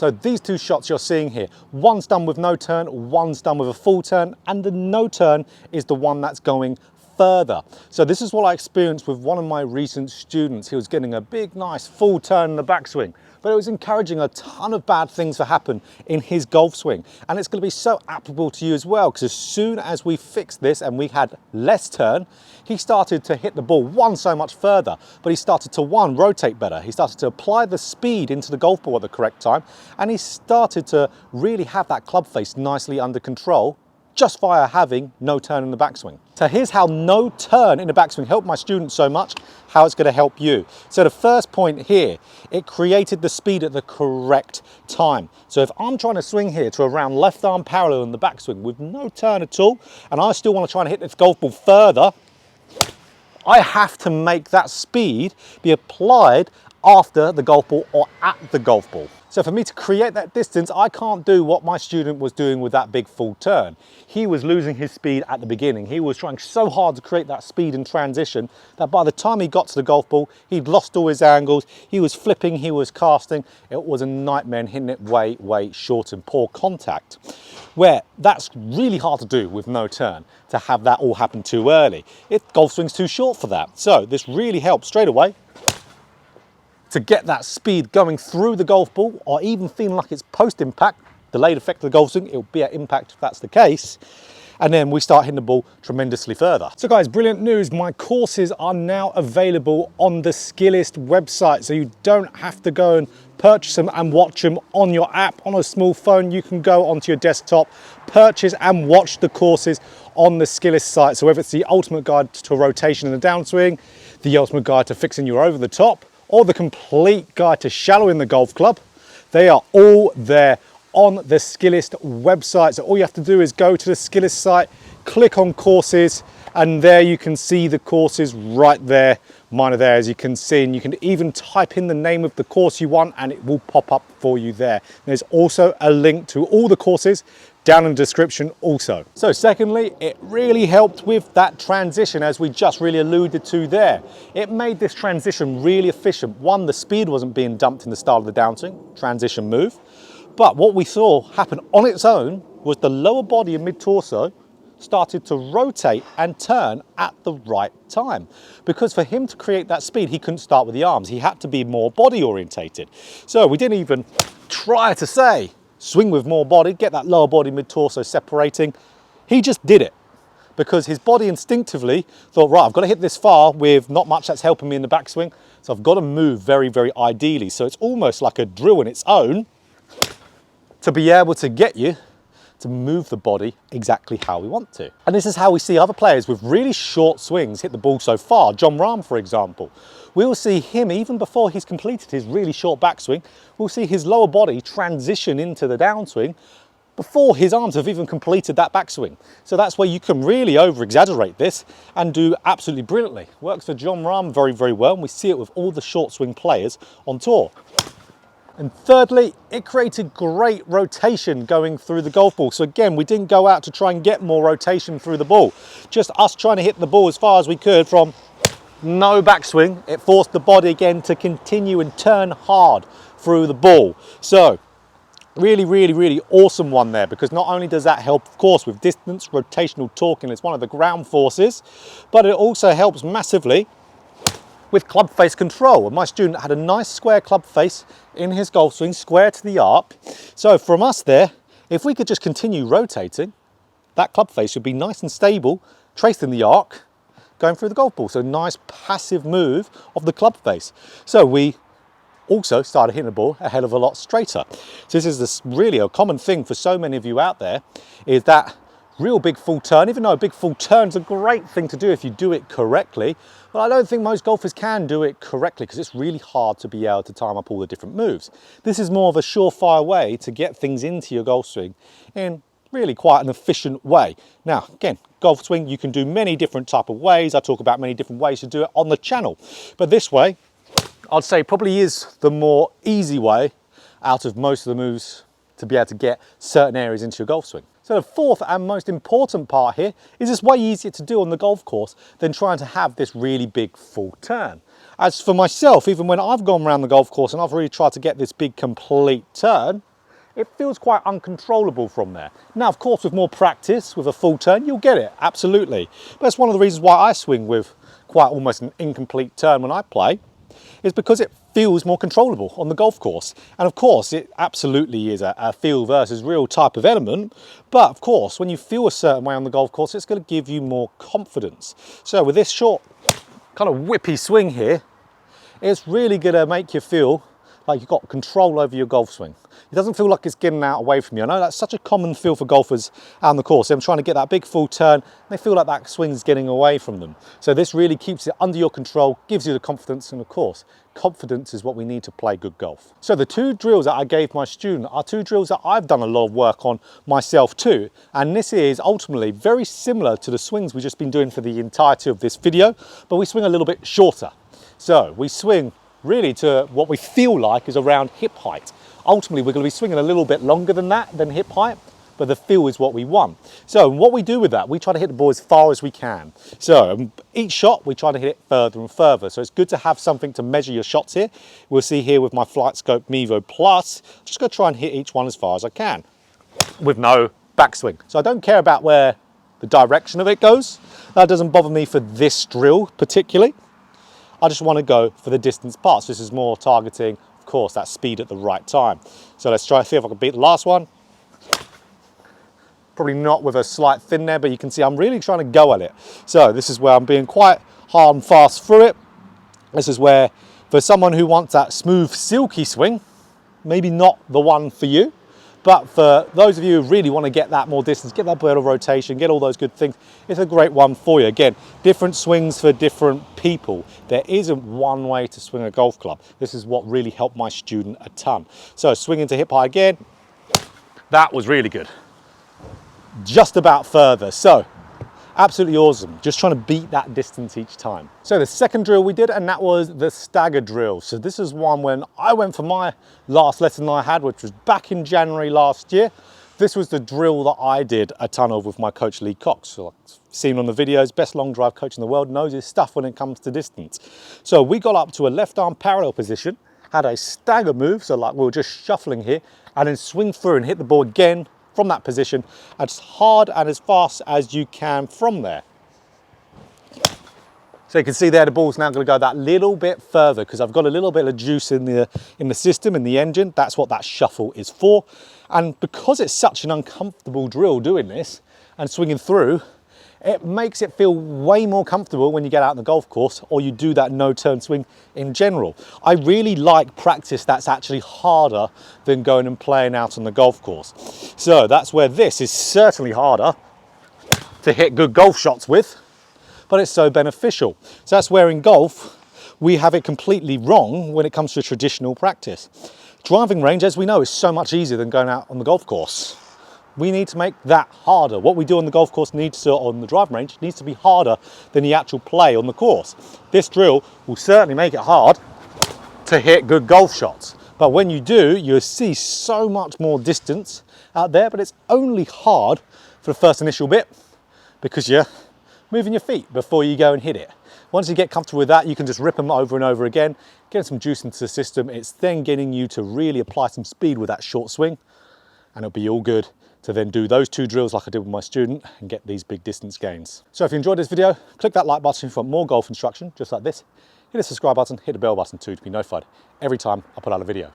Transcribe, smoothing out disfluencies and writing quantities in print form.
So these two shots you're seeing here, one's done with no turn, one's done with a full turn, and the no turn is the one that's going further. So this is what I experienced with one of my recent students. He was getting a big, nice full turn in the backswing, but it was encouraging a ton of bad things to happen in his golf swing. And it's going to be so applicable to you as well, because as soon as we fixed this and we had less turn, he started to hit the ball, one, so much further, but he started to, one, rotate better. He started to apply the speed into the golf ball at the correct time, and he started to really have that club face nicely under control, just via having no turn in the backswing. So here's how no turn in the backswing helped my students so much, how it's going to help you. So the first point here, it created the speed at the correct time. So if I'm trying to swing here to around left arm parallel in the backswing with no turn at all, and I still want to try and hit this golf ball further, I have to make that speed be applied after the golf ball or at the golf ball. So for me to create that distance, I can't do what my student was doing with that big full turn. He was losing his speed at the beginning. He was trying so hard to create that speed in transition that by the time he got to the golf ball, he'd lost all his angles. He was flipping, he was casting. It was a nightmare and hitting it way, way short and poor contact. Where that's really hard to do with no turn, to have that all happen too early. Golf swing's too short for that. So this really helps straight away to get that speed going through the golf ball, or even feeling like it's post-impact, delayed effect of the golf swing. It'll be at impact if that's the case. And then we start hitting the ball tremendously further. So guys, brilliant news. My courses are now available on the Skillest website. So you don't have to go and purchase them and watch them on your app. On a small phone, you can go onto your desktop, purchase and watch the courses on the Skillest site. So whether it's the ultimate guide to rotation in the downswing, the ultimate guide to fixing your over the top, or the complete guide to shallowing the golf club, they are all there on the Skillest website. So all you have to do is go to the Skillest site, click on courses, and there you can see the courses right there. Mine are there, as you can see, and you can even type in the name of the course you want and it will pop up for you there. There's also a link to all the courses down in the description also. So secondly, it really helped with that transition, as we just really alluded to there. It made this transition really efficient. One, the speed wasn't being dumped in the start of the downswing, transition move. But what we saw happen on its own was the lower body and mid-torso started to rotate and turn at the right time. Because for him to create that speed, he couldn't start with the arms. He had to be more body orientated. So we didn't even try to say, swing with more body, get that lower body mid-torso separating. He just did it because his body instinctively thought, right, I've got to hit this far with not much that's helping me in the backswing. So I've got to move very, very ideally. So it's almost like a drill in its own to be able to get you to move the body exactly how we want to. And this is how we see other players with really short swings hit the ball so far. John Rahm, for example. We'll see him, even before he's completed his really short backswing, we'll see his lower body transition into the downswing before his arms have even completed that backswing. So that's where you can really over-exaggerate this and do absolutely brilliantly. Works for John Rahm very, very well, and we see it with all the short swing players on tour. And thirdly, it created great rotation going through the golf ball. So again, we didn't go out to try and get more rotation through the ball. Just us trying to hit the ball as far as we could from no backswing. It forced the body again to continue and turn hard through the ball. So really, really, really awesome one there, because not only does that help, of course, with distance, rotational torque, and it's one of the ground forces, but it also helps massively with club face control. And my student had a nice square club face in his golf swing, square to the arc. So from us there, if we could just continue rotating, that club face would be nice and stable, traced in the arc, going through the golf ball. So nice passive move of the club face. So we also started hitting the ball a hell of a lot straighter. So this is really a common thing for so many of you out there, is that real big full turn. Even though a big full turn is a great thing to do if you do it correctly, but I don't think most golfers can do it correctly because it's really hard to be able to time up all the different moves. This is more of a surefire way to get things into your golf swing in really quite an efficient way. Now, again, golf swing, you can do many different type of ways. I talk about many different ways to do it on the channel, but this way, I'd say probably is the more easy way out of most of the moves to be able to get certain areas into your golf swing. So the fourth and most important part here is it's way easier to do on the golf course than trying to have this really big full turn. As for myself, even when I've gone around the golf course and I've really tried to get this big complete turn, it feels quite uncontrollable from there. Now, of course, with more practice, with a full turn, you'll get it, absolutely. But that's one of the reasons why I swing with quite almost an incomplete turn when I play, is because it feels more controllable on the golf course. And of course, it absolutely is a feel versus real type of element. But of course, when you feel a certain way on the golf course, it's going to give you more confidence. So with this short kind of whippy swing here, it's really going to make you feel like you've got control over your golf swing. It doesn't feel like it's getting out away from you. I know that's such a common feel for golfers out on the course. They're trying to get that big full turn, they feel like that swing's getting away from them. So this really keeps it under your control, gives you the confidence, and of course, confidence is what we need to play good golf. So the two drills that I gave my student are two drills that I've done a lot of work on myself too. And this is ultimately very similar to the swings we've just been doing for the entirety of this video, but we swing a little bit shorter. So we swing really to what we feel like is around hip height. Ultimately, we're going to be swinging a little bit longer than that, than hip height, but the feel is what we want. So what we do with that, we try to hit the ball as far as we can. So each shot, we try to hit it further and further. So it's good to have something to measure your shots here. We'll see here with my Flight Scope Mevo Plus, just going to try and hit each one as far as I can with no backswing. So I don't care about where the direction of it goes. That doesn't bother me for this drill particularly. I just want to go for the distance parts. This is more targeting, of course, that speed at the right time. So let's try to see if I can beat the last one. Probably not with a slight thin there, but you can see I'm really trying to go at it. So this is where I'm being quite hard and fast through it. This is where, for someone who wants that smooth, silky swing, maybe not the one for you. But for those of you who really want to get that more distance, get that bit of rotation, get all those good things, it's a great one for you. Again, different swings for different people. There isn't one way to swing a golf club. This is what really helped my student a ton. So swinging to hip high again, that was really good. Just about further. So absolutely awesome. Just trying to beat that distance each time. So the second drill we did, and that was the Stagger Drill. So this is one when I went for my last lesson I had, which was back in January last year. This was the drill that I did a ton of with my coach Lee Cox. So like seen on the videos, best long drive coach in the world, knows his stuff when it comes to distance. So we got up to a left arm parallel position, had a stagger move, so like we were just shuffling here, and then swing through and hit the ball again from that position as hard and as fast as you can from there. So you can see there the ball's now going to go that little bit further because I've got a little bit of juice in the system, in the engine. That's what that shuffle is for. And because it's such an uncomfortable drill doing this and swinging through, it makes it feel way more comfortable when you get out on the golf course or you do that no-turn swing in general. I really like practice that's actually harder than going and playing out on the golf course. So that's where this is certainly harder to hit good golf shots with, but it's so beneficial. So that's where in golf, we have it completely wrong when it comes to traditional practice. Driving range, as we know, is so much easier than going out on the golf course. We need to make that harder. What we do on the golf course needs to, on the driving range, needs to be harder than the actual play on the course. This drill will certainly make it hard to hit good golf shots. But when you do, you'll see so much more distance out there, but it's only hard for the first initial bit because you're moving your feet before you go and hit it. Once you get comfortable with that, you can just rip them over and over again, get some juice into the system. It's then getting you to really apply some speed with that short swing, and it'll be all good to then do those two drills like I did with my student and get these big distance gains. So if you enjoyed this video, click that like button if you want more golf instruction just like this. Hit the subscribe button, hit the bell button too to be notified every time I put out a video.